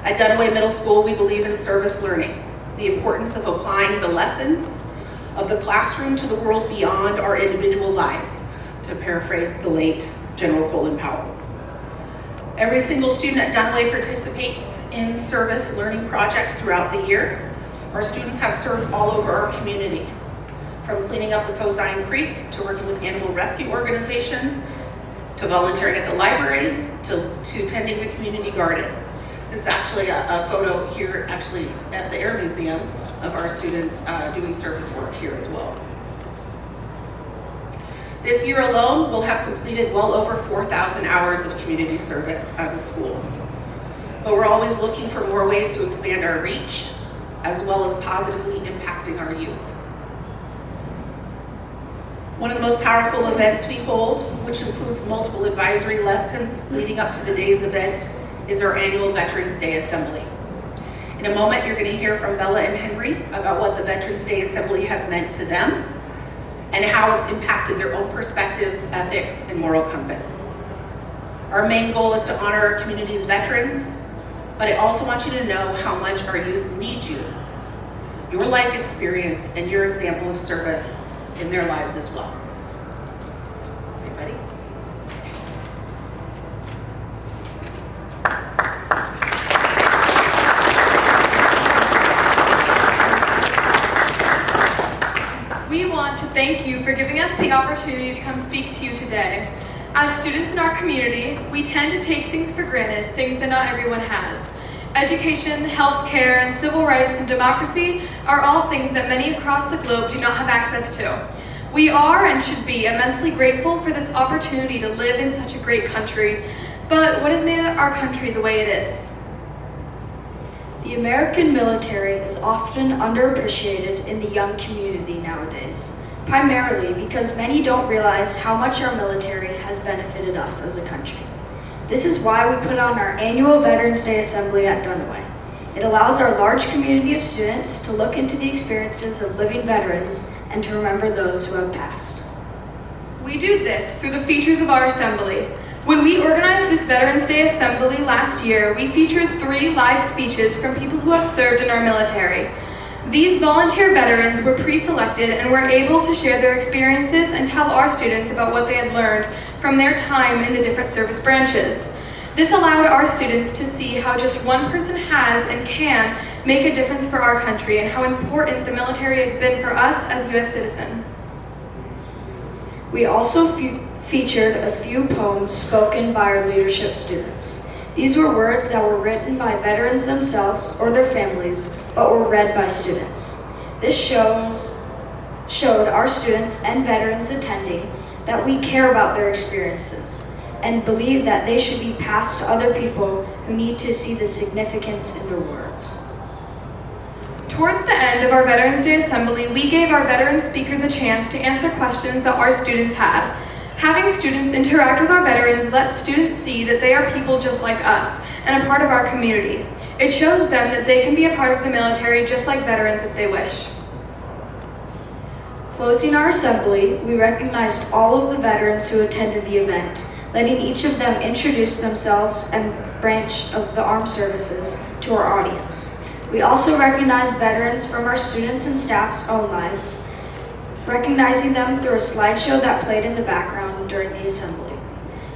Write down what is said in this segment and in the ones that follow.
At Dunaway Middle School, we believe in service learning, the importance of applying the lessons of the classroom to the world beyond our individual lives, to paraphrase the late General Colin Powell. Every single student at Dunaway participates in service learning projects throughout the year. Our students have served all over our community, from cleaning up the Cozine Creek, to working with animal rescue organizations, to volunteering at the library, to tending the community garden. This is actually a photo here, actually at the Air Museum, of our students doing service work here as well. This year alone, we'll have completed well over 4,000 hours of community service as a school. But we're always looking for more ways to expand our reach, as well as positively impacting our youth. One of the most powerful events we hold, which includes multiple advisory lessons leading up to the day's event, is our annual Veterans Day Assembly. In a moment, you're going to hear from Bella and Henry about what the Veterans Day Assembly has meant to them and how it's impacted their own perspectives, ethics, and moral compasses. Our main goal is to honor our community's veterans, but I also want you to know how much our youth need you, your life experience, and your example of service in their lives as well. Everybody? We want to thank you for giving us the opportunity to come speak to you today. As students in our community, we tend to take things for granted, things that not everyone has. Education, healthcare, and civil rights and democracy are all things that many across the globe do not have access to. We are and should be immensely grateful for this opportunity to live in such a great country. But what has made our country the way it is? The American military is often underappreciated in the young community nowadays, primarily because many don't realize how much our military has benefited us as a country. This is why we put on our annual Veterans Day Assembly at Dunaway. It allows our large community of students to look into the experiences of living veterans and to remember those who have passed. We do this through the features of our assembly. When we organized this Veterans Day Assembly last year, we featured 3 live speeches from people who have served in our military. These volunteer veterans were pre-selected and were able to share their experiences and tell our students about what they had learned from their time in the different service branches. This allowed our students to see how just one person has and can make a difference for our country and how important the military has been for us as U.S. citizens. We also featured a few poems spoken by our leadership students. These were words that were written by veterans themselves or their families, but were read by students. This showed our students and veterans attending that we care about their experiences and believe that they should be passed to other people who need to see the significance in their words. Towards the end of our Veterans Day Assembly, we gave our veteran speakers a chance to answer questions that our students had. Having students interact with our veterans lets students see that they are people just like us and a part of our community. It shows them that they can be a part of the military just like veterans if they wish. Closing our assembly, we recognized all of the veterans who attended the event, letting each of them introduce themselves and branch of the armed services to our audience. We also recognized veterans from our students and staff's own lives, recognizing them through a slideshow that played in the background during the assembly.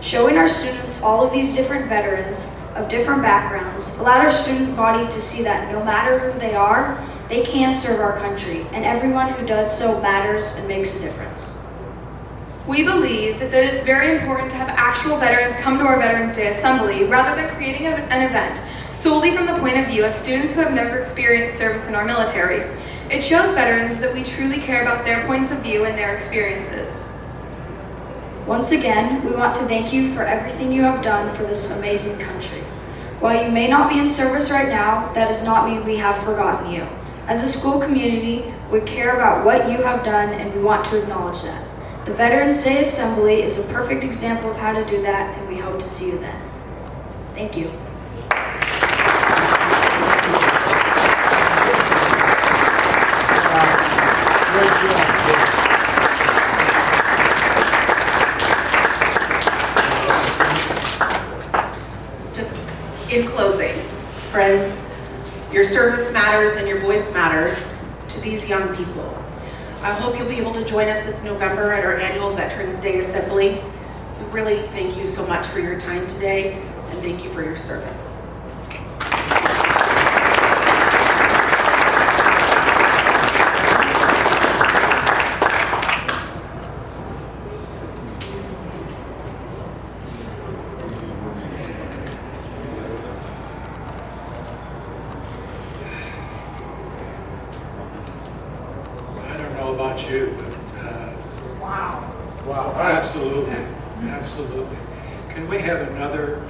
Showing our students all of these different veterans of different backgrounds allowed our student body to see that no matter who they are, they can serve our country, and everyone who does so matters and makes a difference. We believe that it's very important to have actual veterans come to our Veterans Day Assembly rather than creating an event solely from the point of view of students who have never experienced service in our military. It shows veterans that we truly care about their points of view and their experiences. Once again, we want to thank you for everything you have done for this amazing country. While you may not be in service right now, that does not mean we have forgotten you. As a school community, we care about what you have done and we want to acknowledge that. The Veterans Day Assembly is a perfect example of how to do that, and we hope to see you then. Thank you. Just in closing, Friends, your service matters and your voice matters to these young people. I hope you'll be able to join us this November at our annual Veterans Day Assembly. We really thank you so much for your time today, and thank you for your service. About you, but wow, absolutely. Can we have another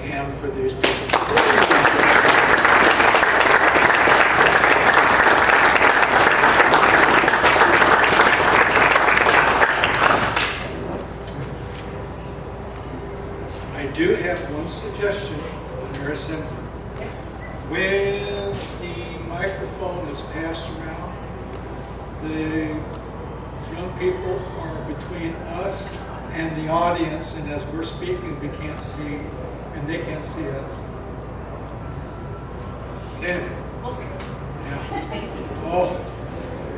hand for these people? I do have one suggestion on your assembly. When the microphone is passed around, the young people are between us and the audience, and as we're speaking, we can't see, and they can't see us. Anyway. Yeah. Oh,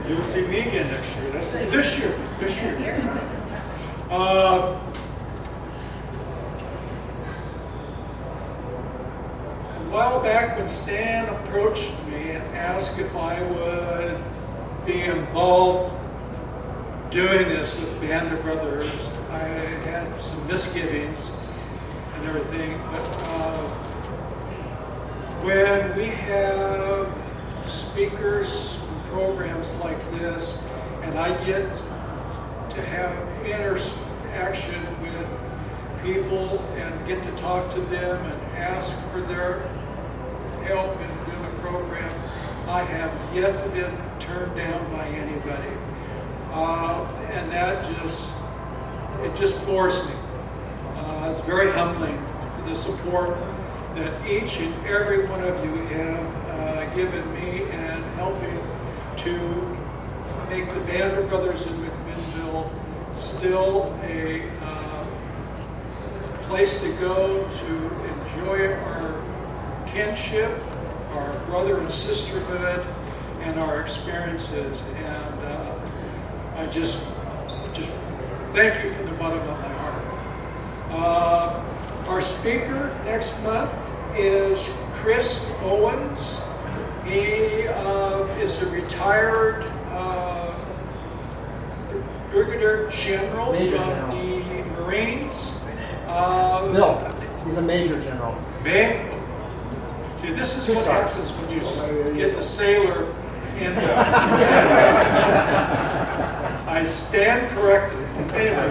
you'll see me again next year. That's this year. A while back, when Stan approached me and asked if I would be involved doing this with Band of Brothers, I had some misgivings and everything, but when we have speakers and programs like this, and I get to have interaction with people and get to talk to them and ask for their help in doing a program, I have yet to be turned down by anybody, and that just floors me. It's very humbling for the support that each and every one of you have given me and helping to make the Band of Brothers in McMinnville still a place to go to enjoy our kinship, our brother and sisterhood, and our experiences. And I just thank you from the bottom of my heart. Our speaker next month is Chris Owens. He is a retired Brigadier General from the Marines. No, he's a Major General. See, this is what happens when you get the sailor in there. I stand corrected. Anyway,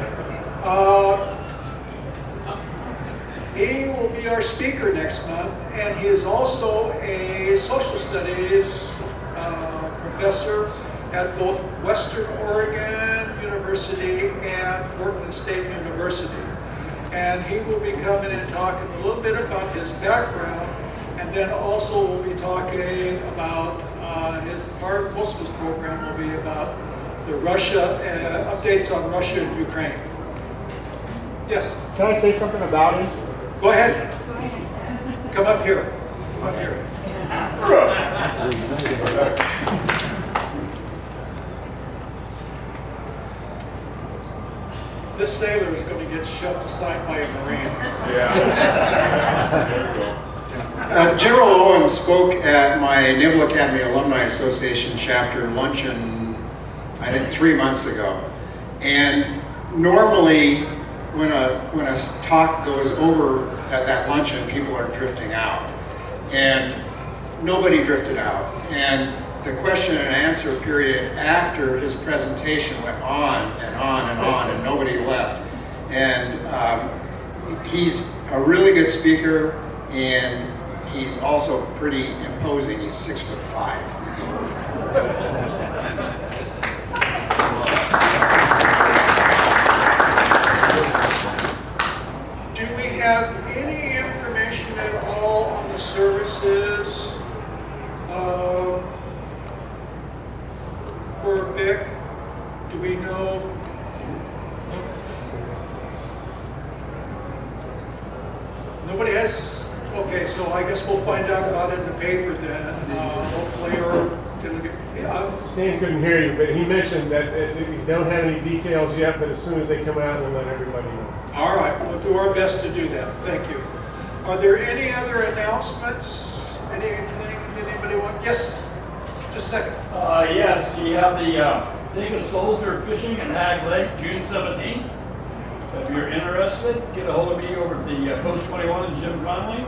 he will be our speaker next month, and he is also a social studies professor at both Western Oregon University and Portland State University. And he will be coming and talking a little bit about his background, and then also we'll be talking about most of his program will be about the Russia, updates on Russia and Ukraine. Yes? Can I say something about him? Go ahead. Come up here. Come up here. This sailor is going to get shoved aside by a Marine. Yeah. There you go. General Owen spoke at my Naval Academy Alumni Association chapter luncheon, I think 3 months ago. And normally, when a talk goes over at that luncheon, people are drifting out. And nobody drifted out. And the question and answer period after his presentation went on and on and on, and nobody left. And he's a really good speaker, and he's also pretty imposing. He's 6'5". Do we have any information at all on the services for Vic? Do we know? Nobody has. Okay, so I guess we'll find out about it in the paper then, hopefully, or it'll get, yeah. Stan couldn't hear you, but he mentioned that we don't have any details yet, but as soon as they come out, we'll let everybody know. All right, we'll do our best to do that. Thank you. Are there any other announcements? Anything that anybody want? Yes, just a second. Yes, you have the Take a Soldier Fishing in Hag Lake, June 17th. If you're interested, get a hold of me over at the Post 21, Jim Conley.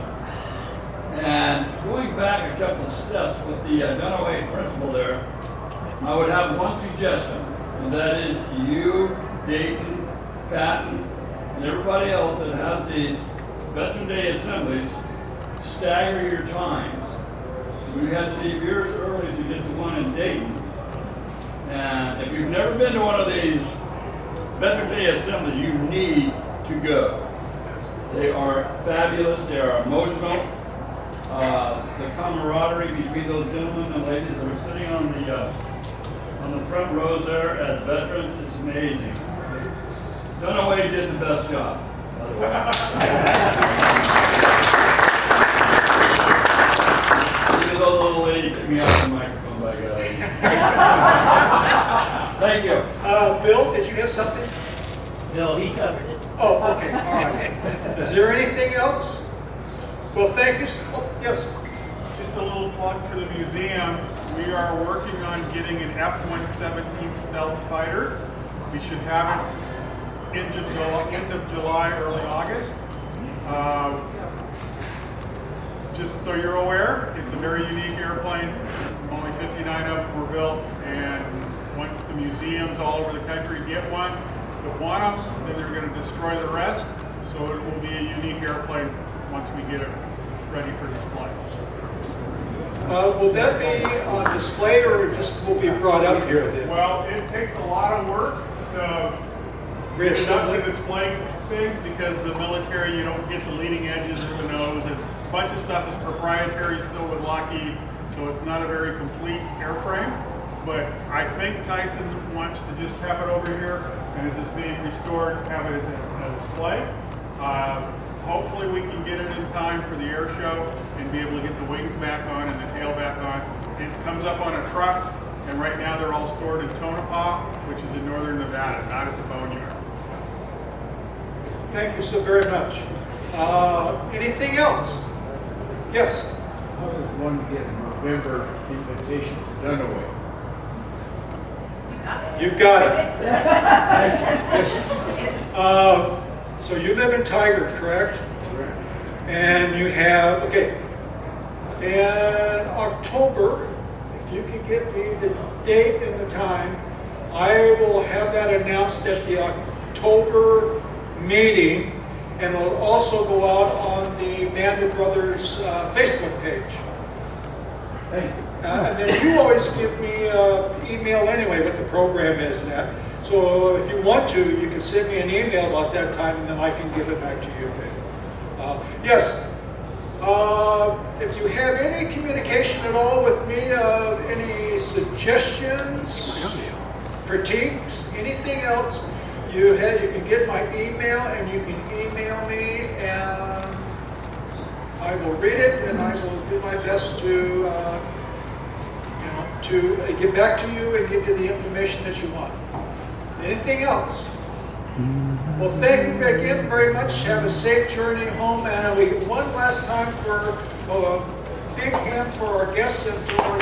And going back a couple of steps with the Dunaway principal there, I would have one suggestion, and that is you, Dayton, Patton, and everybody else that has these Veteran Day assemblies, stagger your times. We had to leave yours early to get to one in Dayton. And if you've never been to one of these Veteran Day assemblies, you need to go. They are fabulous, they are emotional. The camaraderie between those gentlemen and ladies that are sitting on the front rows there as veterans is amazing. Dunaway did the best job. Even though the little lady took me off the microphone, by God. Thank you. Bill, did you have something? No, he covered it. Oh, okay, all right. Is there anything else? Well, thank you. Oh, yes. Just a little plug for the museum. We are working on getting an F-117 stealth fighter. We should have it end of July, early August. Just so you're aware, it's a very unique airplane. Only 59 of them were built, and once the museums all over the country get one that want them, then they're going to destroy the rest. So it will be a unique airplane once we get it ready for display. Will that be on display or just will be brought up here then? Well, it takes a lot of work to Reassemble to it? display things because the military, you don't get the leading edges of the nose, and a bunch of stuff is proprietary still with Lacke, so it's not a very complete airframe. But I think Tyson wants to just have it over here, and as it's being restored, have it as a display. Hopefully we can get it in time for the air show and be able to get the wings back on and the tail back on. It comes up on a truck, and right now they're all stored in Tonopah, which is in northern Nevada, not at the Boneyard. Thank you so very much. Anything else? Yes. I was one to get a November invitation to Dunaway. You've got it. Yes. So you live in Tiger, correct? Correct. And you have, okay, in October, if you can get me the date and the time, I will have that announced at the October meeting, and it'll also go out on the Bandit Brothers Facebook page. Thank you. And then you always give me an email anyway what the program is and that. So if you want to, you can send me an email about that time and then I can give it back to you. Yes, if you have any communication at all with me, any suggestions, critiques, anything else, you can get my email and you can email me and I will read it and I will do my best to get back to you and give you the information that you want. Anything else? Well, thank you again very much. Have a safe journey home. And we one last time for a big hand for our guests and for